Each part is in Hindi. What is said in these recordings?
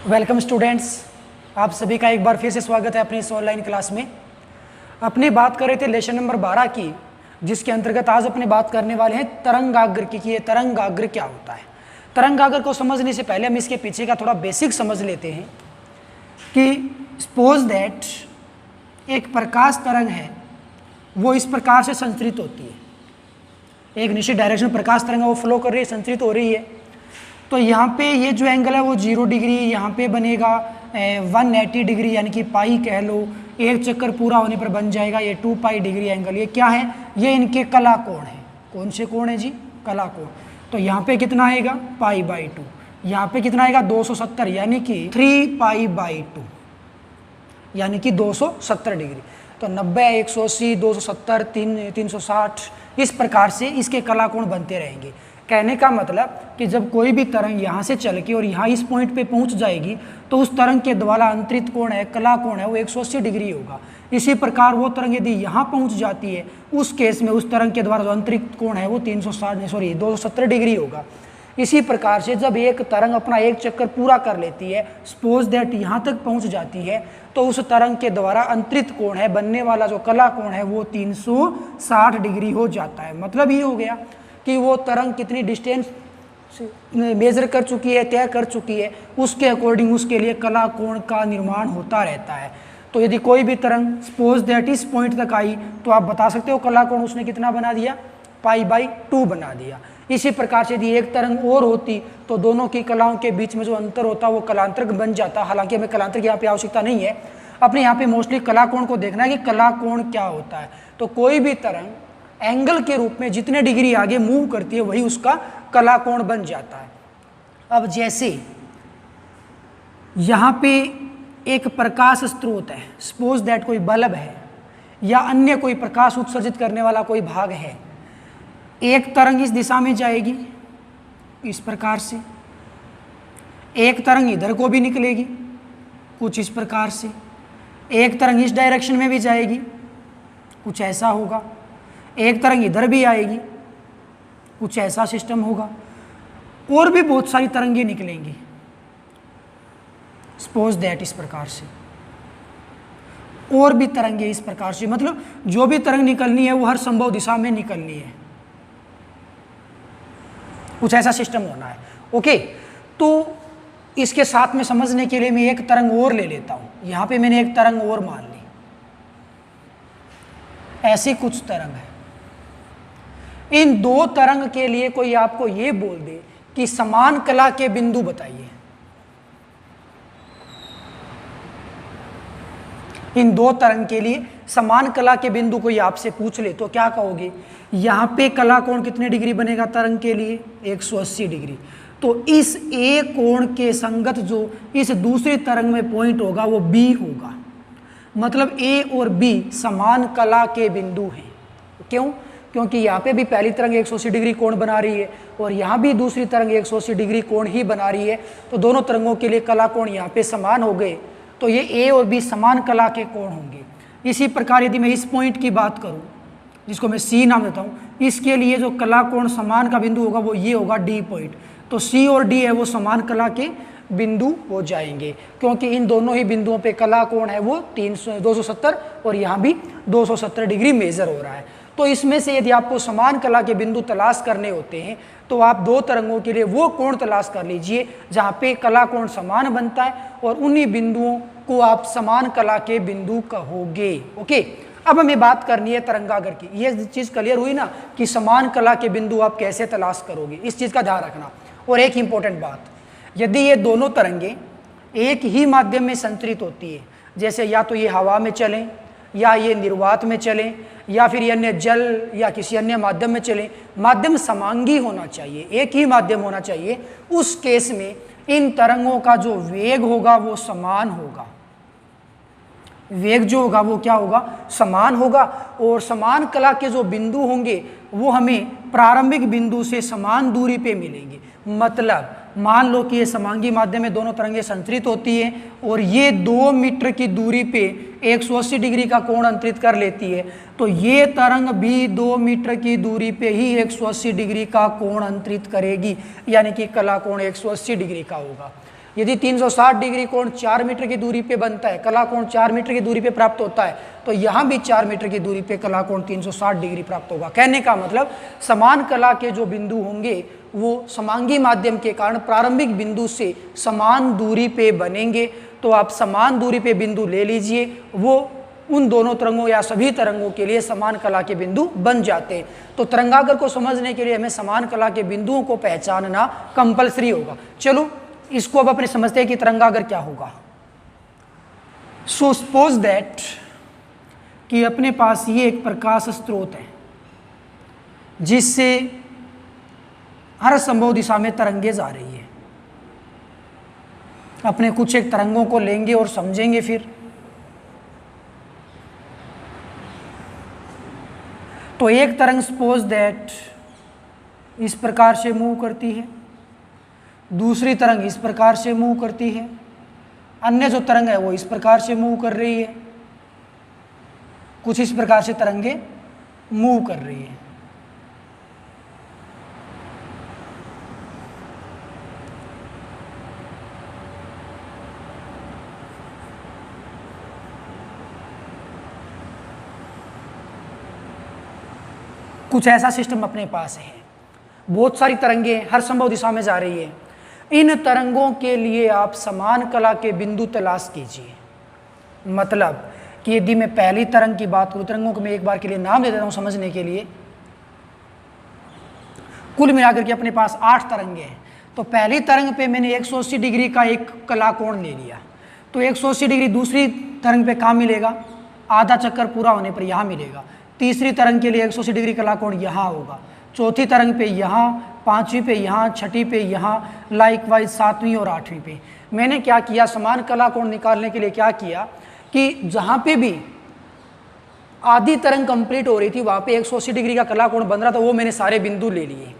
वेलकम स्टूडेंट्स, आप सभी का एक बार फिर से स्वागत है अपनी इस ऑनलाइन क्लास में। अपनी बात कर रहे थे लेसन नंबर 12 की, जिसके अंतर्गत आज अपने बात करने वाले हैं तरंगाग्र की कि ये तरंगाग्र क्या होता है। तरंगाग्र को समझने से पहले हम इसके पीछे का थोड़ा बेसिक समझ लेते हैं कि सपोज दैट एक प्रकाश तरंग है, वो इस प्रकार से संचरित होती है। एक निश्चित डायरेक्शन में प्रकाश तरंग है, वो फ्लो कर रही है, संचरित हो रही है। तो यहाँ पे ये जो एंगल है वो 0 डिग्री, यहाँ पे बनेगा 180 डिग्री, यानी कि पाई कह लो। एक चक्कर पूरा होने पर बन जाएगा ये 2 पाई डिग्री एंगल। ये क्या है? ये इनके कला कोण है। कौन से कोण है जी? कला कोण। तो यहाँ पे कितना आएगा? π/2। यहाँ पे कितना आएगा? 270, यानी कि 3 π/2, यानी कि 270 डिग्री। तो 90, 180, 270, 360, इस प्रकार से इसके कला कोण बनते रहेंगे। कहने का मतलब कि जब कोई भी तरंग यहाँ से चल के और यहाँ इस पॉइंट पे पहुँच जाएगी तो उस तरंग के द्वारा अंतरित कोण है, कला कोण है, वो 180 डिग्री होगा। इसी प्रकार वो तरंग यदि यहाँ पहुँच जाती है, उस केस में उस तरंग के द्वारा जो अंतरित कोण है वो 270 डिग्री होगा। इसी प्रकार से जब एक तरंग अपना एक चक्कर पूरा कर लेती है, सपोज दैट यहाँ तक पहुँच जाती है, तो उस तरंग के द्वारा अंतरित कोण है, बनने वाला जो कला कोण है वो 360 डिग्री हो जाता है। मतलब ये हो गया कि वो तरंग कितनी डिस्टेंस मेजर कर चुकी है, तय कर चुकी है, उसके अकॉर्डिंग उसके लिए कला कोण का निर्माण होता रहता है। तो यदि कोई भी तरंग सपोज दैट इस पॉइंट तक आई, तो आप बता सकते हो कला कोण उसने कितना बना दिया? π/2 बना दिया। इसी प्रकार से यदि एक तरंग और होती तो दोनों की कलाओं के बीच में जो अंतर होता वो कलांतर बन जाता। हालांकि हमें कलांतर की यहाँ पे आवश्यकता नहीं है, अपने यहाँ पे मोस्टली कला कोण को देखना है कि कला कोण क्या होता है। तो कोई भी तरंग एंगल के रूप में जितने डिग्री आगे मूव करती है वही उसका कला कोण बन जाता है। अब जैसे यहाँ पे एक प्रकाश स्रोत है, सपोज दैट कोई बल्ब है या अन्य कोई प्रकाश उत्सर्जित करने वाला कोई भाग है। एक तरंग इस दिशा में जाएगी इस प्रकार से, एक तरंग इधर को भी निकलेगी कुछ इस प्रकार से, एक तरंग इस डायरेक्शन में भी जाएगी कुछ ऐसा होगा, एक तरंग इधर भी आएगी कुछ ऐसा सिस्टम होगा, और भी बहुत सारी तरंगें निकलेंगी सपोज दैट इस प्रकार से, और भी तरंगें इस प्रकार से। मतलब जो भी तरंग निकलनी है वो हर संभव दिशा में निकलनी है, कुछ ऐसा सिस्टम होना है। ओके, तो इसके साथ में समझने के लिए मैं एक तरंग और ले लेता हूं। यहां पे मैंने एक तरंग और मान ली, ऐसी कुछ तरंग है। इन दो तरंग के लिए कोई आपको ये बोल दे कि समान कला के बिंदु बताइए। इन दो तरंग के लिए समान कला के बिंदु कोई आपसे पूछ ले तो क्या कहोगे? यहाँ पे कला कोण कितने डिग्री बनेगा तरंग के लिए? 180 डिग्री। तो इस ए कोण के संगत जो इस दूसरी तरंग में पॉइंट होगा वो बी होगा। मतलब ए और बी समान कला के बिंदु हैं। क्यों? क्योंकि यहाँ पे भी पहली तरंग 180 डिग्री कोण बना रही है और यहाँ भी दूसरी तरंग 180 डिग्री कोण ही बना रही है। तो दोनों तरंगों के लिए कला कोण यहाँ पे समान हो गए, तो ये ए और बी समान कला के कोण होंगे। इसी प्रकार यदि मैं इस पॉइंट की बात करूँ, जिसको मैं सी नाम देता हूँ, इसके लिए जो कला कोण समान का बिंदु होगा वो ये होगा डी पॉइंट। तो सी और डी है वो समान कला के बिंदु हो जाएंगे, क्योंकि इन दोनों ही बिंदुओं पे कला कोण है वो 270 और यहाँ भी 270 डिग्री मेजर हो रहा है। तो इसमें से यदि आपको समान कला के बिंदु तलाश करने होते हैं तो आप दो तरंगों के लिए वो कोण तलाश कर लीजिए जहाँ पे कला कोण समान बनता है, और उन्हीं बिंदुओं को आप समान कला के बिंदु कहोगे। ओके, अब हमें बात करनी है तरंगाग्र की। ये चीज़ क्लियर हुई ना कि समान कला के बिंदु आप कैसे तलाश करोगे, इस चीज़ का ध्यान रखना। और एक इंपॉर्टेंट बात, यदि ये दोनों तरंगें एक ही माध्यम में संचरित होती है, जैसे या तो ये हवा में चलें या ये निर्वात में चलें या फिर ये अन्य जल या किसी अन्य माध्यम में चलें, माध्यम समांगी होना चाहिए, एक ही माध्यम होना चाहिए। उस केस में इन तरंगों का जो वेग होगा वो समान होगा। वेग जो होगा वो क्या होगा? समान होगा। और समान कला के जो बिंदु होंगे वो हमें प्रारंभिक बिंदु से समान दूरी पे मिलेंगे। मतलब मान लो कि ये समांगी माध्यम में दोनों तरंगें संचरित होती हैं और ये 2 मीटर की दूरी पे 180 डिग्री का कोण अंतरित कर लेती है, तो ये तरंग भी 2 मीटर की दूरी पे ही 180 डिग्री का कोण अंतरित करेगी, यानी कि कला कोण 180 डिग्री का होगा। यदि 360 डिग्री कोण 4 मीटर की दूरी पे बनता है, कला कोण 4 मीटर की दूरी पे प्राप्त होता है, तो यहाँ भी 4 मीटर की दूरी पे कला कोण 360 डिग्री प्राप्त होगा। कहने का मतलब समान कला के जो बिंदु होंगे वो समांगी माध्यम के कारण प्रारंभिक बिंदु से समान दूरी पे बनेंगे। तो आप समान दूरी पे बिंदु ले लीजिए, वो उन दोनों तरंगों या सभी तरंगों के लिए समान कला के बिंदु बन जाते हैं। तो तरंगाग्र को समझने के लिए हमें समान कला के बिंदुओं को पहचानना कंपलसरी होगा। चलो इसको अब अपने समझते हैं कि तरंगाग्र क्या होगा। सो सपोज दैट कि अपने पास ये एक प्रकाश स्रोत है जिससे हर संभव दिशा में तरंगे जा रही है। अपने कुछ एक तरंगों को लेंगे और समझेंगे। फिर तो एक तरंग सपोज दैट इस प्रकार से मूव करती है, दूसरी तरंग इस प्रकार से मूव करती है, अन्य जो तरंग है वो इस प्रकार से मूव कर रही है, कुछ इस प्रकार से तरंगे मूव कर रही है। कुछ ऐसा सिस्टम अपने पास है, बहुत सारी तरंगे हर संभव दिशा में जा रही है। इन तरंगों के लिए आप समान कला के बिंदु तलाश कीजिए। मतलब कि यदि मैं पहली तरंग की बात करूं, तरंगों को मैं एक बार के लिए नाम दे देता हूं समझने के लिए। कुल मिलाकर के अपने पास 8 तरंगे हैं। तो पहली तरंग पे मैंने 180 डिग्री का एक कला कोण ले लिया, तो 180 डिग्री दूसरी तरंग पे कहाँ मिलेगा? आधा चक्कर पूरा होने पर यहाँ मिलेगा। तीसरी तरंग के लिए 180 डिग्री कला कोण यहाँ होगा, चौथी तरंग पे यहाँ, पांचवी पे यहाँ, छठी पे यहाँ, लाइकवाइज सातवीं और आठवीं पे। मैंने क्या किया, समान कला कोण निकालने के लिए क्या किया कि जहाँ पे भी आधी तरंग कंप्लीट हो रही थी वहाँ पे 180 डिग्री का कला कोण बन रहा था, वो मैंने सारे बिंदु ले लिए।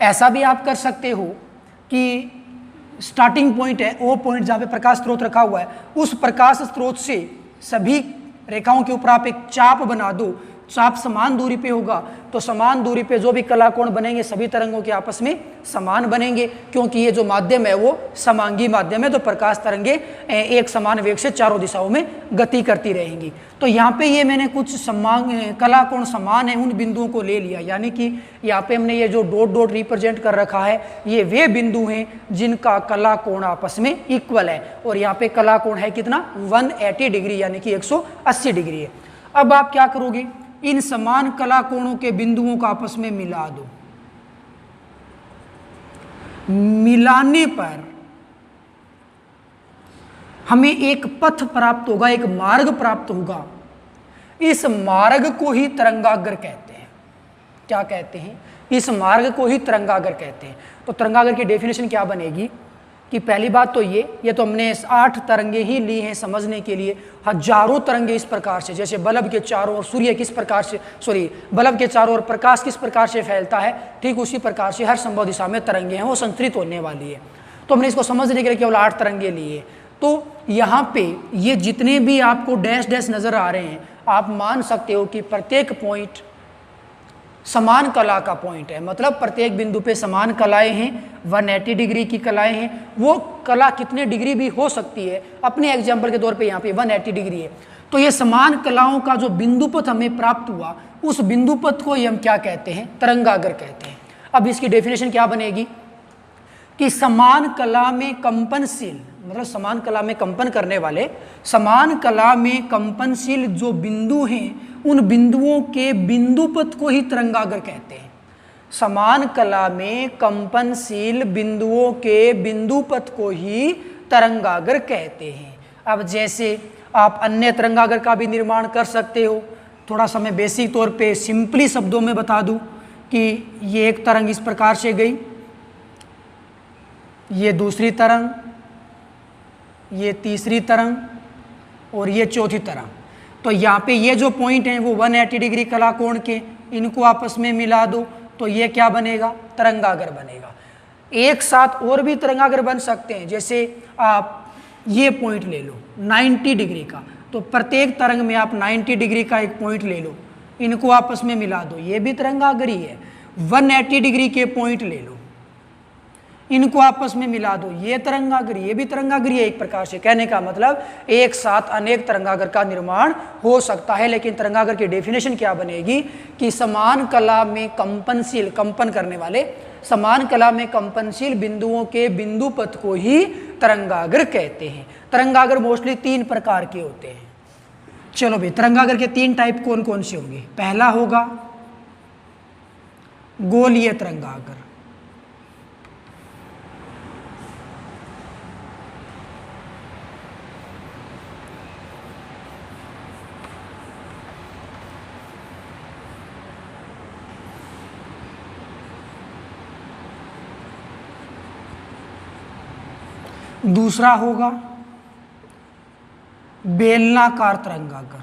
ऐसा भी आप कर सकते हो कि स्टार्टिंग पॉइंट है वो पॉइंट जहाँ पे प्रकाश स्रोत रखा हुआ है, उस प्रकाश स्रोत से सभी रेखाओं के ऊपर आप एक चाप बना दो। चाप समान दूरी पे होगा तो समान दूरी पे जो भी कला कोण बनेंगे सभी तरंगों के आपस में समान बनेंगे, क्योंकि ये जो माध्यम है वो समांगी माध्यम है। तो प्रकाश तरंगे एक समान वेग से चारों दिशाओं में गति करती रहेंगी। तो यहाँ पे ये मैंने कुछ कला कोण समान है उन बिंदुओं को ले लिया, यानी कि यहाँ पे हमने ये जो डॉट डॉट रिप्रेजेंट कर रखा है ये वे बिंदु हैं जिनका कला कोण आपस में इक्वल है। और यहाँ पे कला कोण है कितना? 180 डिग्री, यानी कि 180 डिग्री है। अब आप क्या करोगे, इन समान कला कोणों के बिंदुओं को आपस में मिला दो। मिलाने पर हमें एक पथ प्राप्त होगा, एक मार्ग प्राप्त होगा। इस मार्ग को ही तरंगाग्र कहते हैं। क्या कहते हैं? इस मार्ग को ही तरंगाग्र कहते हैं। तो तरंगाग्र की डेफिनेशन क्या बनेगी कि पहली बात तो ये तो हमने 8 तरंगे ही ली हैं समझने के लिए। हजारों तरंगे इस प्रकार से, जैसे बल्ब के चारों ओर सूर्य किस प्रकार से बल्ब के चारों ओर प्रकाश किस प्रकार से फैलता है, ठीक उसी प्रकार से हर संभव दिशा में तरंगे हैं वो संचरित होने वाली है। तो हमने इसको समझने के लिए केवल 8 तरंगे लिए। तो यहाँ पे ये जितने भी आपको डैश डैश नजर आ रहे हैं, आप मान सकते हो कि प्रत्येक पॉइंट समान कला का पॉइंट है। मतलब प्रत्येक बिंदु पे समान कलाएं हैं, 180 डिग्री की कलाएं हैं। वो कला कितने डिग्री भी हो सकती है, अपने एग्जाम्पल के तौर पे यहाँ पे 180 डिग्री है। तो ये समान कलाओं का जो बिंदुपथ हमें प्राप्त हुआ, उस बिंदुपथ को हम क्या कहते हैं? तरंगाग्र कहते हैं। अब इसकी डेफिनेशन क्या बनेगी कि समान कला में कंपनशील, मतलब समान कला में कंपन करने वाले, समान कला में कंपनशील जो बिंदु हैं उन बिंदुओं के बिंदुपथ को ही तरंगाग्र कहते हैं। समान कला में कंपनशील बिंदुओं के बिंदुपथ को ही तरंगाग्र कहते हैं। अब जैसे आप अन्य तरंगाग्र का भी निर्माण कर सकते हो। थोड़ा सा मैं बेसिक तौर पे सिंपली शब्दों में बता दूं कि ये एक तरंग इस प्रकार से गई, ये दूसरी तरंग, ये तीसरी तरंग और ये चौथी तरंग। तो यहाँ पे ये जो पॉइंट हैं वो 180 डिग्री कला कोण के, इनको आपस में मिला दो तो ये क्या बनेगा? तरंगाग्र बनेगा। एक साथ और भी तरंगाग्र बन सकते हैं। जैसे आप ये पॉइंट ले लो 90 डिग्री का, तो प्रत्येक तरंग में आप 90 डिग्री का एक पॉइंट ले लो, इनको आपस में मिला दो, ये भी तरंगाग्र ही है। 180 डिग्री के पॉइंट ले लो, इनको आपस में मिला दो, ये तरंगाग्र ये भी तरंगाग्र, ये एक प्रकार से कहने का मतलब एक साथ अनेक तरंगाग्र का निर्माण हो सकता है। लेकिन तरंगाग्र की डेफिनेशन क्या बनेगी कि समान कला में कंपनशील, कंपन करने वाले समान कला में कंपनशील बिंदुओं के बिंदु पथ को ही तरंगाग्र कहते हैं। तरंगाग्र मोस्टली 3 प्रकार के होते हैं। चलो भाई, तरंगाग्र के 3 टाइप कौन कौन से होंगे? पहला होगा गोलीय तरंगाग्र, दूसरा होगा बेलनाकार तरंगाग्र,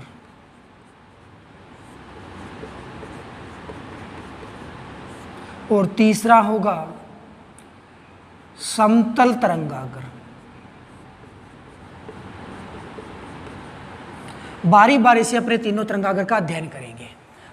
और तीसरा होगा समतल तरंगाग्र। बारी बारी से अपने तीनों तरंगाग्र का अध्ययन करेंगे।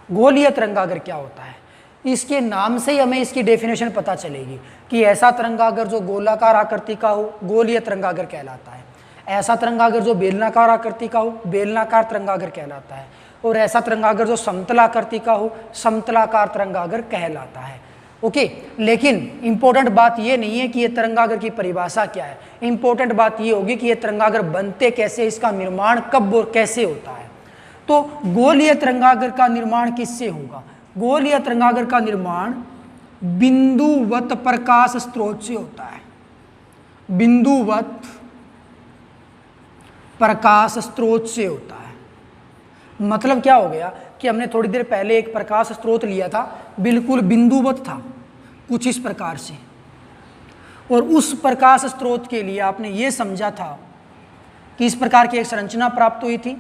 गोलीय तरंगाग्र क्या होता है? इसके नाम से ही हमें इसकी डेफिनेशन पता चलेगी कि ऐसा तरंगाग्र जो गोलाकार आकृति का हो गोलीय तरंगाग्र कहलाता है, ऐसा तरंगाग्र जो बेलनाकार आकृति का हो बेलनाकार तरंगाग्र कहलाता है, और ऐसा तरंगाग्र जो समतलाकृति का हो समतलाकार तरंगाग्र कहलाता है। ओके, लेकिन इंपॉर्टेंट बात ये नहीं है कि ये तरंगाग्र की परिभाषा क्या है, इंपॉर्टेंट बात ये होगी कि ये तरंगाग्र बनते कैसे, इसका निर्माण कब और कैसे होता है। तो गोलीय तरंगाग्र का निर्माण किससे होगा? गोलीय तरंगाग्र का निर्माण बिंदुवत प्रकाश स्रोत से होता है। बिंदुवत प्रकाश स्रोत से होता है। मतलब क्या हो गया कि हमने थोड़ी देर पहले एक प्रकाश स्रोत लिया था, बिल्कुल बिंदुवत था कुछ इस प्रकार से, और उस प्रकाश स्रोत के लिए आपने ये समझा था कि इस प्रकार की एक संरचना प्राप्त हुई थी,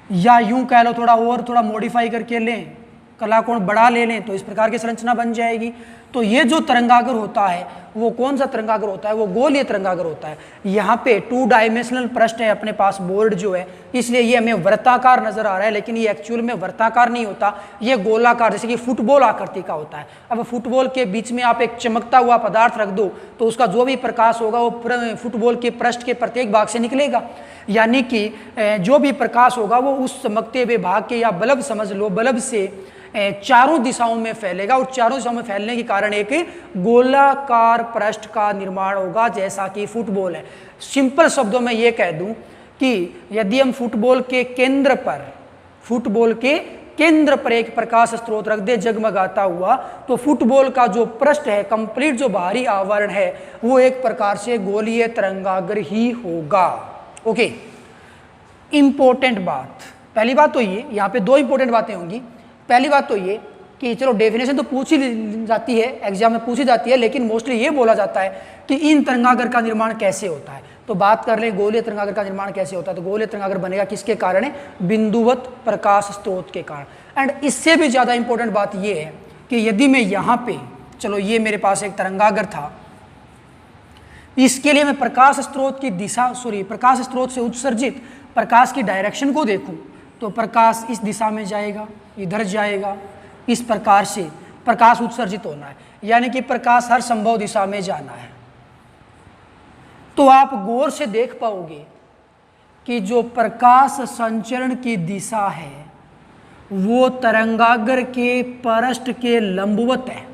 या यूं कह लो थोड़ा मॉडिफाई करके लें, कलाकोण बड़ा ले लें तो इस प्रकार की संरचना बन जाएगी। तो ये जो तरंगाग्र होता है वो कौन सा तरंगाग्र होता है? वो गोलीय तरंगाग्र होता है। यहाँ पे 2 डायमेंशनल पृष्ठ है अपने पास, बोर्ड जो है, इसलिए ये हमें वृत्ताकार नजर आ रहा है, लेकिन ये एक्चुअल में वृत्ताकार नहीं होता, ये गोलाकार जैसे कि फुटबॉल आकृति का होता है। अब फुटबॉल के बीच में आप एक चमकता हुआ पदार्थ रख दो तो उसका जो भी प्रकाश होगा वो फुटबॉल के पृष्ठ के प्रत्येक भाग से निकलेगा, यानी कि जो भी प्रकाश होगा वो उस चमकते हुए भाग के, या बल्ब समझ लो, बल्ब से चारों दिशाओं में फैलेगा, और चारों दिशाओं में फैलने के कारण एक गोलाकार पृष्ठ का निर्माण होगा जैसा कि फुटबॉल है। सिंपल शब्दों में ये कह दूं कि यदि हम फुटबॉल के केंद्र पर एक प्रकाश स्रोत रख दे जगमगाता हुआ, तो फुटबॉल का जो पृष्ठ है, कंप्लीट जो बाहरी आवरण है, वो एक प्रकार से गोलीय तरंगाग्र ही होगा। ओके, इंपॉर्टेंट बात, पहली बात तो ये, यहाँ पे 2 इंपॉर्टेंट बातें होंगी। पहली बात तो ये कि चलो डेफिनेशन तो पूछी जाती है, एग्जाम में पूछी जाती है, लेकिन मोस्टली ये बोला जाता है कि इन तरंगाग्र का निर्माण कैसे होता है। तो बात कर लें गोलीय तरंगाग्र का निर्माण कैसे होता है, तो गोलीय तरंगाग्र बनेगा किसके कारण है? बिंदुवत प्रकाश स्रोत के कारण। एंड इससे भी ज़्यादा इंपॉर्टेंट बात ये है कि यदि मैं यहाँ पे, चलो ये मेरे पास एक तरंगाग्र था, इसके लिए मैं प्रकाश स्रोत की दिशा, प्रकाश स्रोत से उत्सर्जित प्रकाश की डायरेक्शन को देखूं तो प्रकाश इस दिशा में जाएगा, इधर जाएगा, इस प्रकार से प्रकाश उत्सर्जित होना है, यानी कि प्रकाश हर संभव दिशा में जाना है। तो आप गौर से देख पाओगे कि जो प्रकाश संचरण की दिशा है वो तरंगाग्र के पृष्ठ के लंबवत है।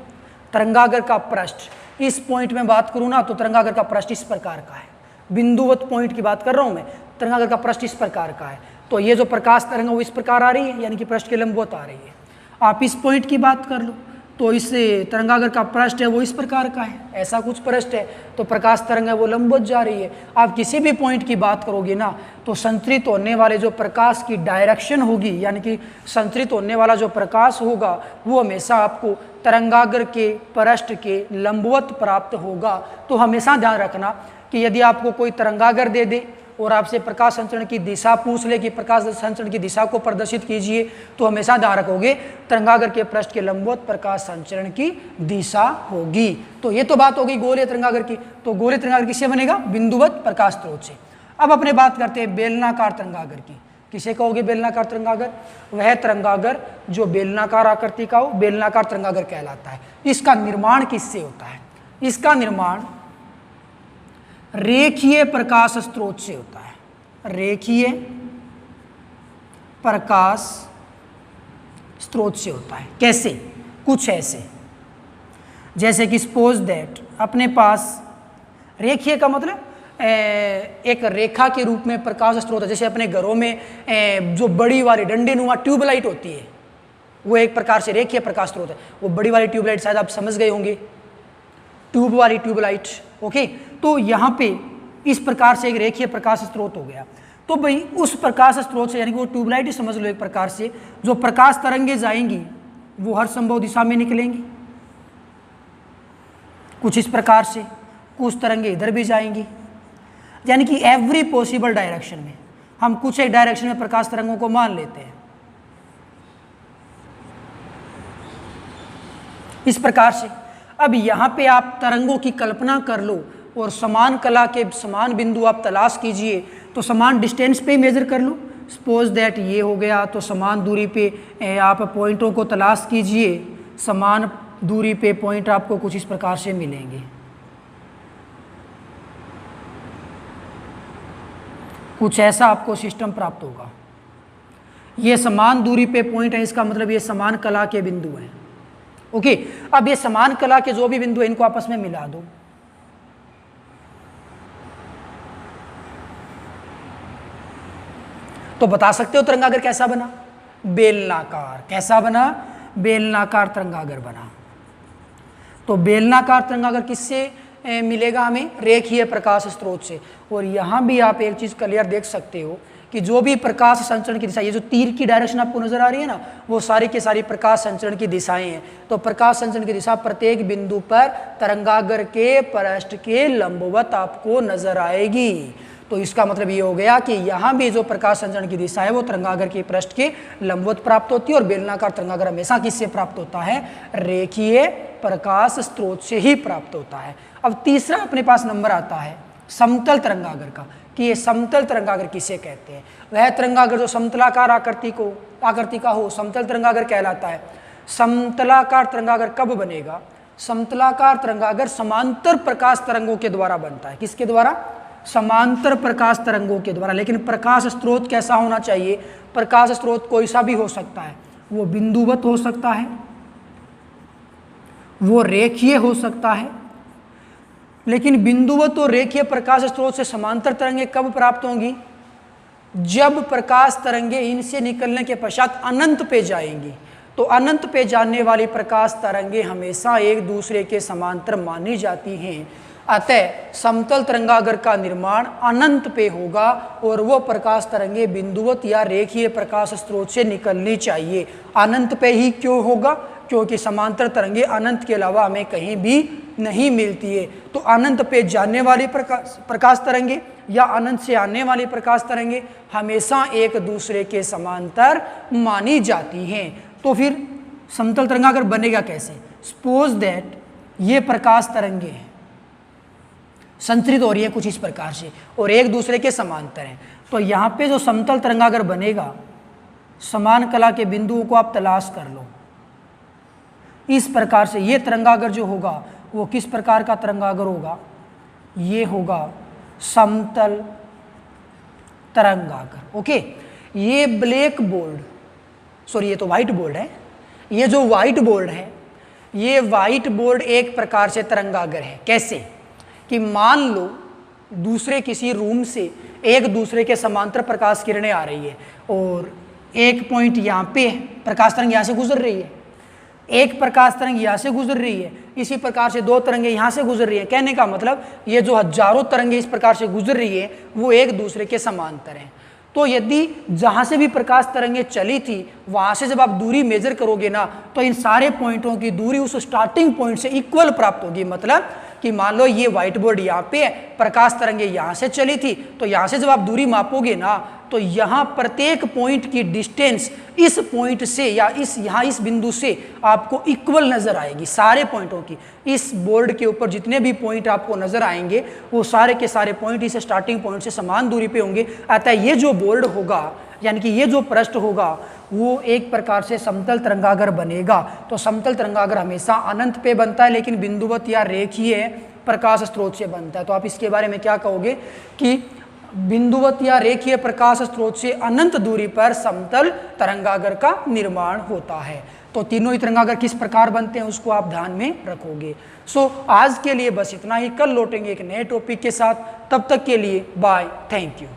तरंगाग्र का पृष्ठ, इस पॉइंट में बात करूं ना तो तरंगाग्र का पृष्ठ इस प्रकार का है, बिंदुवत पॉइंट की बात कर रहा हूं मैं, तरंगाग्र का पृष्ठ इस प्रकार का है। तो ये जो प्रकाश तरंग है वो इस प्रकार आ रही है, यानी कि पृष्ठ के लंबवत आ रही है। आप इस पॉइंट की बात कर लो तो इस तरंगाग्र का पृष्ठ है वो इस प्रकार का है, ऐसा कुछ पृष्ठ है, तो प्रकाश तरंग है वो लंबवत जा रही है। आप किसी भी पॉइंट की बात करोगे ना तो संचरित होने वाले जो प्रकाश की डायरेक्शन होगी, यानी कि संचरित होने वाला जो प्रकाश होगा वो हमेशा आपको तरंगाग्र के पृष्ठ के लंबवत प्राप्त होगा। तो हमेशा ध्यान रखना कि यदि आपको कोई तरंगाग्र दे दे और आपसे प्रकाश संचरण की दिशा पूछ ले कि प्रकाश संचरण की दिशा को प्रदर्शित कीजिए, तो हमेशा ध्यान रखोगे तरंगाग्र के पृष्ठ के लंबवत प्रकाश संचरण की दिशा होगी। तो ये तो बात होगी गोलीय तरंगाग्र की। तो गोलीय तरंगाग्र किससे बनेगा? बिंदुवत प्रकाश स्रोत से। अब अपने बात करते हैं बेलनाकार तरंगाग्र की। किसे कहोगे बेलनाकार तरंगाग्र? वह तरंगाग्र जो बेलनाकार आकृति का हो, बेलनाकार तरंगाग्र कहलाता है। इसका निर्माण किससे होता है? इसका निर्माण रेखीय प्रकाश स्रोत से होता है। रेखीय प्रकाश स्रोत से होता है। कैसे? कुछ ऐसे, जैसे कि सपोज दैट अपने पास रेखीय का मतलब एक रेखा के रूप में प्रकाश स्रोत है। जैसे अपने घरों में जो बड़ी वाली डंडीनुमा ट्यूबलाइट होती है, वो एक प्रकार से रेखीय प्रकाश स्रोत है। वो बड़ी वाली ट्यूबलाइट शायद आप समझ गए होंगे, ट्यूब वाली ट्यूबलाइट। ओके, तो यहाँ पे इस प्रकार से एक रेखीय प्रकाश स्रोत हो गया। तो भाई उस प्रकाश स्रोत से, यानी कि वो ट्यूबलाइट ही समझ लो एक प्रकार से, जो प्रकाश तरंगे जाएंगी वो हर संभव दिशा में निकलेंगी। कुछ इस प्रकार से, कुछ तरंगे इधर भी जाएंगी, यानी कि एवरी पॉसिबल डायरेक्शन में। हम कुछ एक डायरेक्शन में प्रकाश तरंगों को मान लेते हैं इस प्रकार से। अब यहाँ पे आप तरंगों की कल्पना कर लो और समान कला के समान बिंदु आप तलाश कीजिए, तो समान डिस्टेंस पे मेजर कर लो। सपोज दैट ये हो गया, तो समान दूरी पे आप पॉइंटों को तलाश कीजिए। समान दूरी पे पॉइंट आपको कुछ इस प्रकार से मिलेंगे। कुछ ऐसा आपको सिस्टम प्राप्त होगा। ये समान दूरी पे पॉइंट है, इसका मतलब ये समान कला के बिंदु हैं। ओके, अब ये समान कला के जो भी बिंदु हैं इनको आपस में मिला दो। तो बता सकते हो तरंगागर कैसा बना? बेलनाकार। कैसा बना? बेलनाकार तरंगागर बना। तो बेलनाकार तरंगागर किससे मिलेगा हमें? रेखीय प्रकाश स्रोत से। और यहाँ भी आप एक चीज़ क्लियर देख सकते हो कि जो भी प्रकाश संचरण की दिशा, ये जो तीर की डायरेक्शन आपको नजर आ रही है ना, वो सारी की सारी प्रकाश संचरण की दिशाएं हैं। तो प्रकाश संचरण की दिशा प्रत्येक बिंदु पर तरंगागर के पृष्ठ के लंबवत आपको नजर आएगी। तो इसका मतलब ये हो गया कि यहाँ भी जो प्रकाश संचरण की दिशा है वो तरंगागर के पृष्ठ के लंबवत प्राप्त होती है। और बेलनाकार तरंगागर हमेशा किससे प्राप्त होता है? रेखीय प्रकाश स्रोत से ही प्राप्त होता है। अब तीसरा अपने पास नंबर आता है समतल तरंगागर का, कि ये समतल तरंगागर किसे कहते हैं? वह तरंगागर जो समतलाकार आकृति का हो, समतल तरंगागर कहलाता है। समतलाकार तरंगागर कब बनेगा? समतलाकार तरंगागर समांतर प्रकाश तरंगों के द्वारा बनता है। किसके द्वारा? समांतर प्रकाश तरंगों के द्वारा। लेकिन प्रकाश स्रोत कैसा होना चाहिए? प्रकाश स्रोत कोई सा भी हो सकता है। वो बिंदुवत हो सकता है, वो रेखीय हो सकता है। लेकिन बिंदुवत और रेखीय प्रकाश स्रोत से समांतर तरंगे कब प्राप्त होंगी? जब प्रकाश तरंगे इनसे निकलने के पश्चात अनंत पे जाएंगी। तो अनंत पे जाने वाली प्रकाश तरंगे हमेशा एक दूसरे के समांतर मानी जाती हैं। अतः समतल तरंगागर का निर्माण अनंत पे होगा और वो प्रकाश तरंगे बिंदुवत या रेखीय प्रकाश स्रोत से निकलनी चाहिए। अनंत पे ही क्यों होगा? क्योंकि समांतर तरंगे अनंत के अलावा हमें कहीं भी नहीं मिलती है। तो अनंत पे जाने वाली प्रकाश तरंगे या अनंत से आने वाली प्रकाश तरंगे हमेशा एक दूसरे के समांतर मानी जाती हैं। तो फिर समतल तरंगागर बनेगा कैसे? सपोज दैट ये प्रकाश तरंगे हैं, संचरित हो रही है कुछ इस प्रकार से और एक दूसरे के समांतर हैं। तो यहाँ पे जो समतल तरंगागर बनेगा, समान कला के बिंदुओं को आप तलाश कर लो। इस प्रकार से ये तरंगागर जो होगा वो किस प्रकार का तरंगागर होगा? ये होगा समतल तरंगागर। ओके, ये ब्लैक बोर्ड, सॉरी ये तो व्हाइट बोर्ड है, ये जो व्हाइट बोर्ड है, ये व्हाइट बोर्ड एक प्रकार से तरंगागर है। कैसे? कि मान लो दूसरे किसी रूम से एक दूसरे के समांतर प्रकाश किरणें आ रही है और एक पॉइंट यहाँ पे प्रकाश तरंग यहाँ से गुजर रही है, एक प्रकाश तरंग यहाँ से गुजर रही है, इसी प्रकार से दो तरंगे यहाँ से गुजर रही है। कहने का मतलब ये जो हजारों तरंगे इस प्रकार से गुजर रही है वो एक दूसरे के समांतर हैं। तो यदि जहाँ से भी प्रकाश तरंगे चली थी वहाँ से जब आप दूरी मेजर करोगे ना, तो इन सारे पॉइंटों की दूरी उस स्टार्टिंग पॉइंट से इक्वल प्राप्त होगी। मतलब कि मान लो ये व्हाइट बोर्ड यहाँ पे है, प्रकाश तरंगे यहाँ से चली थी, तो यहाँ से जब आप दूरी मापोगे ना, तो यहाँ प्रत्येक पॉइंट की डिस्टेंस इस पॉइंट से या इस बिंदु से आपको इक्वल नजर आएगी। सारे पॉइंटों की, इस बोर्ड के ऊपर जितने भी पॉइंट आपको नजर आएंगे वो सारे के सारे पॉइंट इस स्टार्टिंग पॉइंट से समान दूरी पे होंगे। अतः ये जो बोर्ड होगा यानी कि ये जो पृष्ठ होगा वो एक प्रकार से समतल तरंगागर बनेगा। तो समतल तरंगागर हमेशा अनंत पे बनता है, लेकिन बिंदुवत या रेखीय प्रकाश स्रोत से बनता है। तो आप इसके बारे में क्या कहोगे कि बिंदुवत या रेखीय प्रकाश स्रोत से अनंत दूरी पर समतल तरंगागर का निर्माण होता है। तो तीनों ही तरंगागर किस प्रकार बनते हैं उसको आप ध्यान में रखोगे। सो आज के लिए बस इतना ही, कल लौटेंगे एक नए टॉपिक के साथ। तब तक के लिए बाय, थैंक यू।